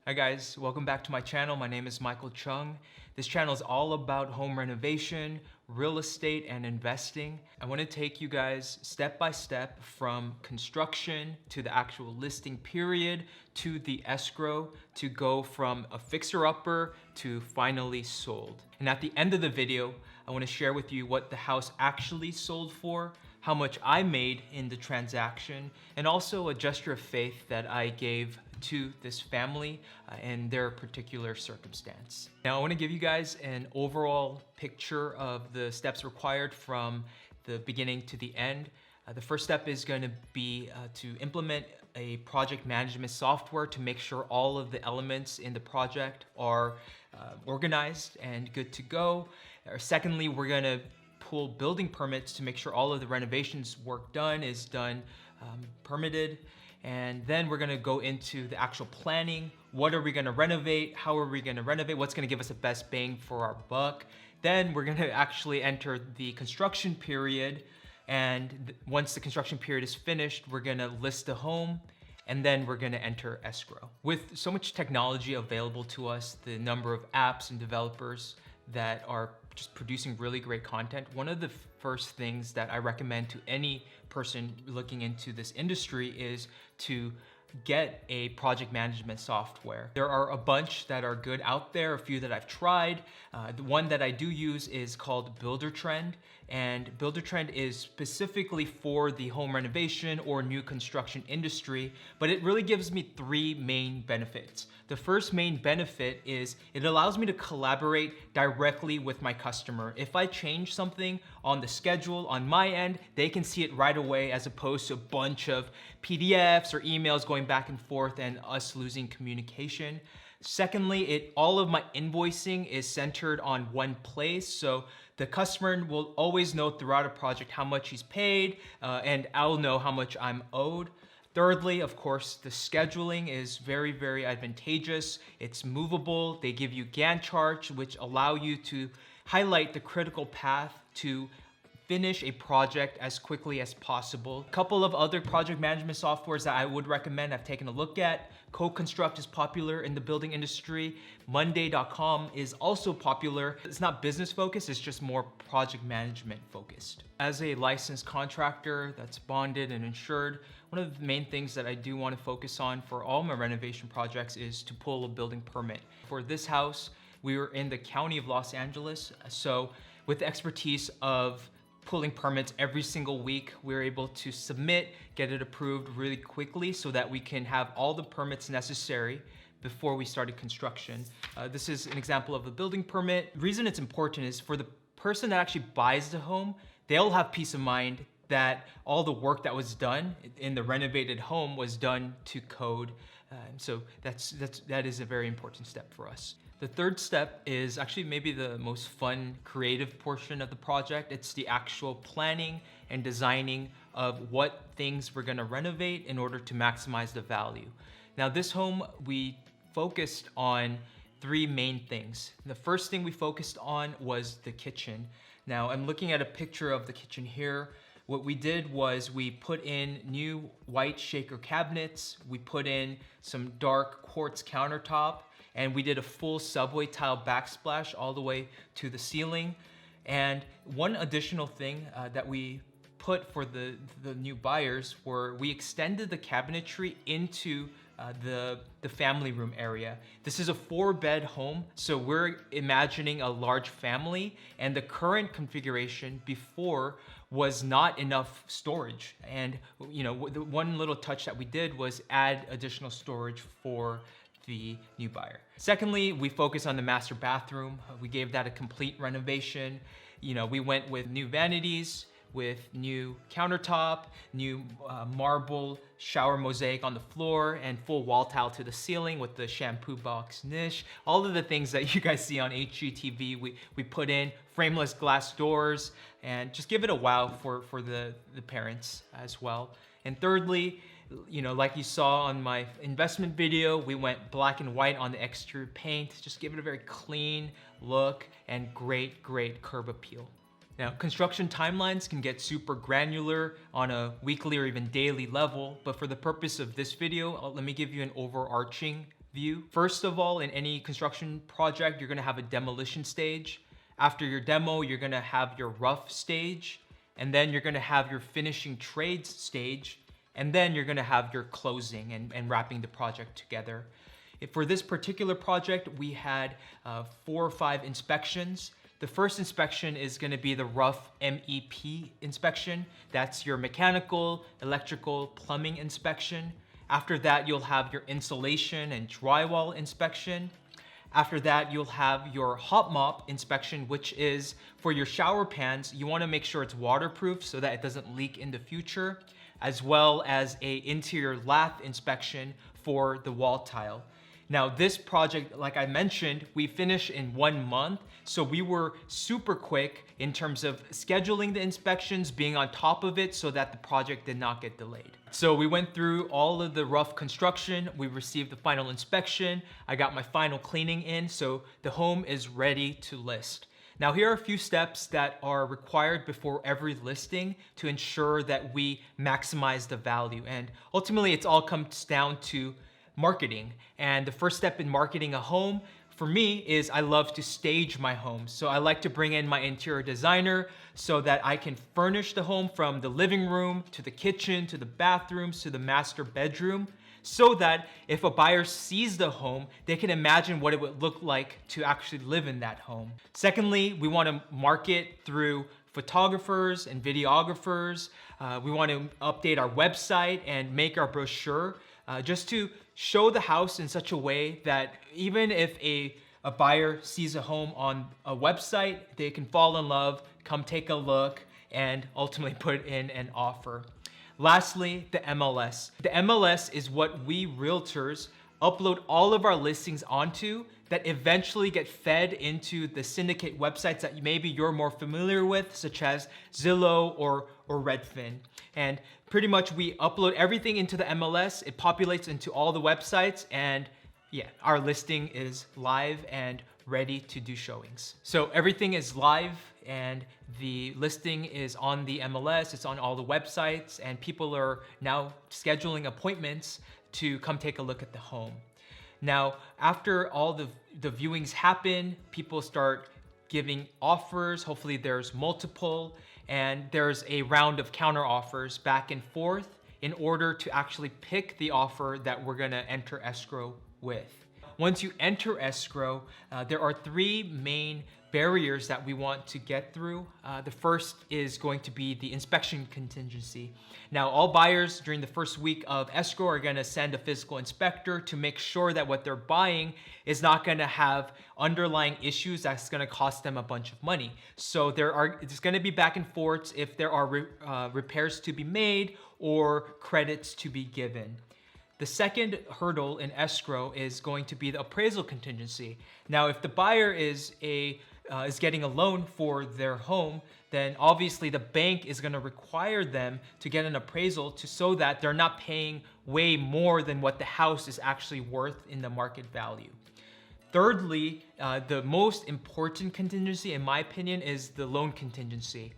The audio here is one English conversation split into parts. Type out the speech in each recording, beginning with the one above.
Hi guys, welcome back to my channel. My name is Michael Chung. This channel is all about home renovation, real estate, and investing. I want to take you guys step by step from construction to the actual listing period to the escrow to go from a fixer-upper to finally sold. And at the end of the video, I want to share with you what the house actually sold for, how much I made in the transaction, and also a gesture of faith that I gave to this family in their particular circumstance. Now I want to give you guys an overall picture of the steps required from the beginning to the end. The first step is going to be to implement a project management software to make sure all of the elements in the project are organized and good to go. Secondly, we're going to pull building permits to make sure all of the renovations work done is done permitted. And then we're gonna go into the actual planning. What are we gonna renovate? How are we gonna renovate? What's gonna give us the best bang for our buck? Then we're gonna actually enter the construction period. And once the construction period is finished, we're gonna list the home, and then we're gonna enter escrow. With so much technology available to us, the number of apps and developers that are just producing really great content, one of the first things that I recommend to any person looking into this industry is to get a project management software. There are a bunch that are good out there, a few that I've tried. The one that I do use is called Buildertrend, and Buildertrend is specifically for the home renovation or new construction industry, but it really gives me three main benefits. The first main benefit is it allows me to collaborate directly with my customer. If I change something on the schedule on my end, they can see it right away as opposed to a bunch of PDFs or emails going back and forth and us losing communication. Secondly, all of my invoicing is centered on one place, so the customer will always know throughout a project how much he's paid, and I'll know how much I'm owed. Thirdly, of course, the scheduling is very, very advantageous. It's movable. They give you Gantt charts, which allow you to highlight the critical path to finish a project as quickly as possible. A couple of other project management softwares that I would recommend I've taken a look at. Co-Construct is popular in the building industry. Monday.com is also popular. It's not business focused, it's just more project management focused. As a licensed contractor that's bonded and insured, one of the main things that I do want to focus on for all my renovation projects is to pull a building permit. For this house, we were in the county of Los Angeles, so with the expertise of pulling permits every single week, we're able to submit, get it approved really quickly so that we can have all the permits necessary before we started construction. This is an example of a building permit. The reason it's important is for the person that actually buys the home, they'll have peace of mind that all the work that was done in the renovated home was done to code. So that is a very important step for us. The third step is actually maybe the most fun, creative portion of the project. It's the actual planning and designing of what things we're gonna renovate in order to maximize the value. Now this home, we focused on three main things. The first thing we focused on was the kitchen. Now I'm looking at a picture of the kitchen here. What we did was we put in new white shaker cabinets, we put in some dark quartz countertop, and we did a full subway tile backsplash all the way to the ceiling. And one additional thing that we put for the new buyers were we extended the cabinetry into the family room area. This is a 4-bed home, so we're imagining a large family, and the current configuration before was not enough storage. And the one little touch that we did was add additional storage for the new buyer. Secondly, we focus on the master bathroom. We gave that a complete renovation. We went with new vanities, with new countertop, new marble shower mosaic on the floor, and full wall tile to the ceiling with the shampoo box niche. All of the things that you guys see on HGTV, we put in frameless glass doors, and just give it a wow for the parents as well. And thirdly, like you saw on my investment video, we went black and white on the exterior paint, just give it a very clean look and great curb appeal. Now, construction timelines can get super granular on a weekly or even daily level, but for the purpose of this video, let me give you an overarching view. First of all, in any construction project, you're gonna have a demolition stage. After your demo, you're gonna have your rough stage, and then you're gonna have your finishing trades stage, and then you're gonna have your closing and wrapping the project together. For this particular project, we had 4 or 5 inspections. The first inspection is gonna be the rough MEP inspection. That's your mechanical, electrical, plumbing inspection. After that, you'll have your insulation and drywall inspection. After that, you'll have your hot mop inspection, which is for your shower pans. You wanna make sure it's waterproof so that it doesn't leak in the future, as well as a interior lath inspection for the wall tile. Now this project, like I mentioned, we finished in 1 month. So we were super quick in terms of scheduling the inspections, being on top of it so that the project did not get delayed. So we went through all of the rough construction. We received the final inspection. I got my final cleaning in. So the home is ready to list. Now here are a few steps that are required before every listing to ensure that we maximize the value. And ultimately it's all comes down to marketing. And the first step in marketing a home for me is I love to stage my home. So I like to bring in my interior designer so that I can furnish the home from the living room to the kitchen to the bathrooms to the master bedroom, so that if a buyer sees the home, they can imagine what it would look like to actually live in that home. Secondly, we want to market through photographers and videographers. We want to update our website and make our brochure just to show the house in such a way that even if a buyer sees a home on a website, they can fall in love, come take a look, and ultimately put in an offer. Lastly, the MLS. The MLS is what we realtors upload all of our listings onto that eventually get fed into the syndicate websites that maybe you're more familiar with, such as Zillow or Redfin. And pretty much we upload everything into the MLS, it populates into all the websites, and yeah, our listing is live and ready to do showings. So everything is live and the listing is on the MLS, it's on all the websites, and people are now scheduling appointments to come take a look at the home. Now, after all the viewings happen, people start giving offers. Hopefully there's multiple, and there's a round of counter offers back and forth in order to actually pick the offer that we're gonna enter escrow with. Once you enter escrow, there are 3 main barriers that we want to get through. The first is going to be the inspection contingency. Now, all buyers during the first week of escrow are gonna send a physical inspector to make sure that what they're buying is not gonna have underlying issues that's gonna cost them a bunch of money. So there's gonna be back and forths if there are repairs to be made or credits to be given. The second hurdle in escrow is going to be the appraisal contingency. Now, if the buyer is getting a loan for their home, then obviously the bank is going to require them to get an appraisal so that they're not paying way more than what the house is actually worth in the market value. Thirdly, the most important contingency, in my opinion, is the loan contingency.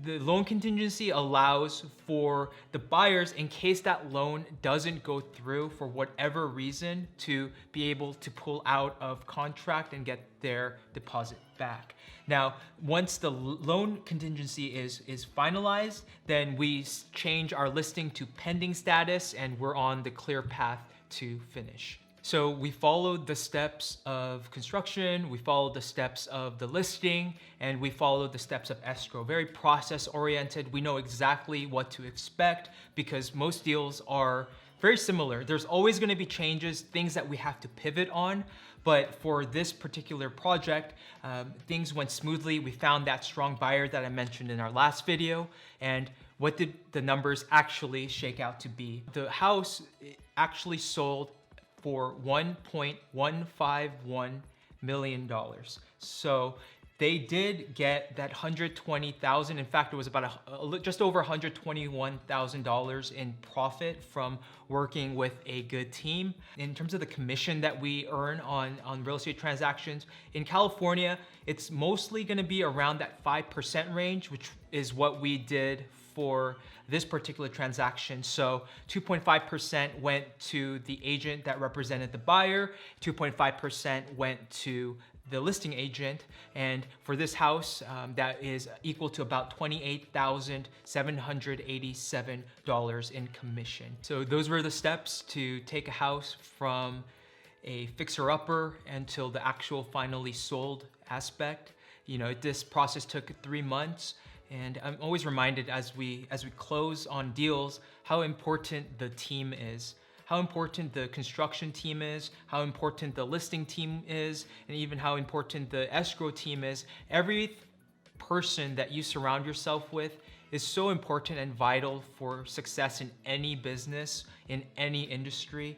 The loan contingency allows for the buyers, in case that loan doesn't go through for whatever reason, to be able to pull out of contract and get their deposit back. Now, once the loan contingency is finalized, then we change our listing to pending status and we're on the clear path to finish. So we followed the steps of construction, we followed the steps of the listing, and we followed the steps of escrow. Very process oriented. We know exactly what to expect because most deals are very similar. There's always going to be changes, things that we have to pivot on. But for this particular project, things went smoothly. We found that strong buyer that I mentioned in our last video. And what did the numbers actually shake out to be? The house actually sold for $1.151 million. So they did get that $120,000. In fact, it was about just over $121,000 in profit from working with a good team. In terms of the commission that we earn on real estate transactions, in California, it's mostly gonna be around that 5% range, which is what we did for this particular transaction. So 2.5% went to the agent that represented the buyer, 2.5% went to the listing agent, and for this house, that is equal to about $28,787 in commission. So those were the steps to take a house from a fixer-upper until the actual finally sold aspect. You know, this process took 3 months, and I'm always reminded as we close on deals how important the team is, how important the construction team is, how important the listing team is, and even how important the escrow team is. Every person that you surround yourself with is so important and vital for success in any business, in any industry.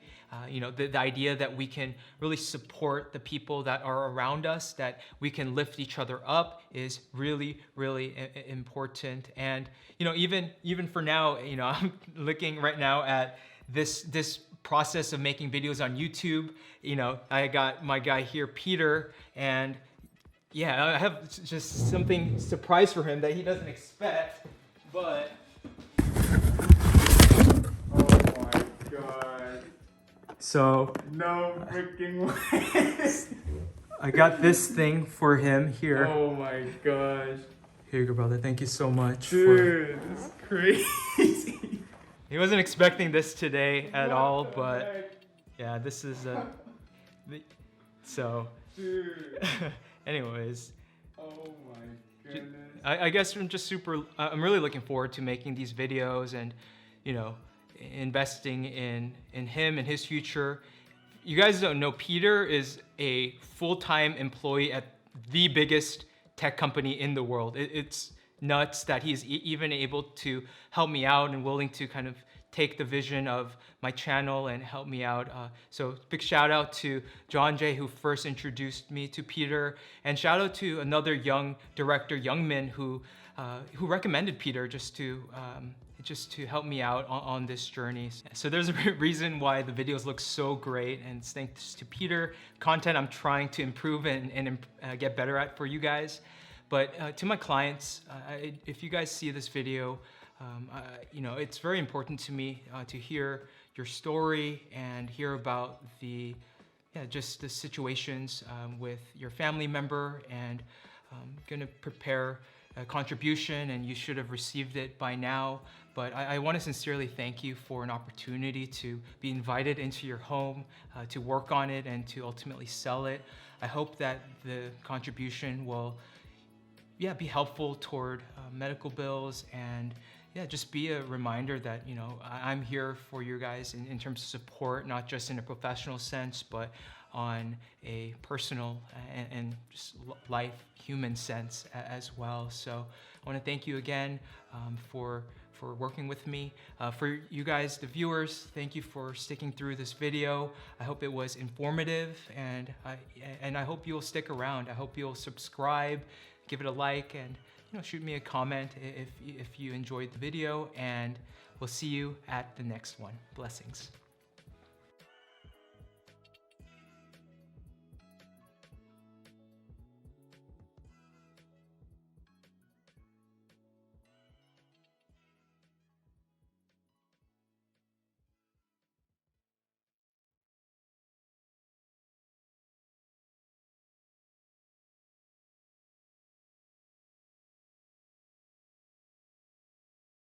You know, the idea that we can really support the people that are around us, that we can lift each other up is really, really important. And, you know, even for now, you know, I'm looking right now at this process of making videos on YouTube. You know, I got my guy here, Peter, and yeah, I have just something surprise for him that he doesn't expect, but oh my god. So No freaking way. I got this thing for him here. Oh my gosh. Here you go, brother. Thank you so much. Dude, this is crazy. He wasn't expecting this today at all, but heck? yeah, this is so. Dude. Anyways. Oh my goodness. I guess I'm really looking forward to making these videos and, you know, investing in him and his future. You guys don't know, Peter is a full-time employee at the biggest tech company in the world. It's nuts that he's even able to help me out and willing to kind of take the vision of my channel and help me out. So big shout out to John Jay, who first introduced me to Peter, and shout out to another young director, Youngmin, who recommended Peter just to help me out on this journey. So there's a reason why the videos look so great, and it's thanks to Peter. Content I'm trying to improve and get better at for you guys. But to my clients, if you guys see this video, you know, it's very important to me to hear your story and hear about just the situations with your family member, and gonna prepare a contribution, and you should have received it by now. But I want to sincerely thank you for an opportunity to be invited into your home, to work on it, and to ultimately sell it. I hope that the contribution will be helpful toward medical bills, and just be a reminder that, you know, I'm here for you guys in terms of support, not just in a professional sense, but on a personal and just life, human sense as well. So I want to thank you again for working with me. For you guys, the viewers, thank you for sticking through this video. I hope it was informative, and I hope you'll stick around. I hope you'll subscribe, give it a like, and, you know, shoot me a comment if you enjoyed the video, and we'll see you at the next one. Blessings.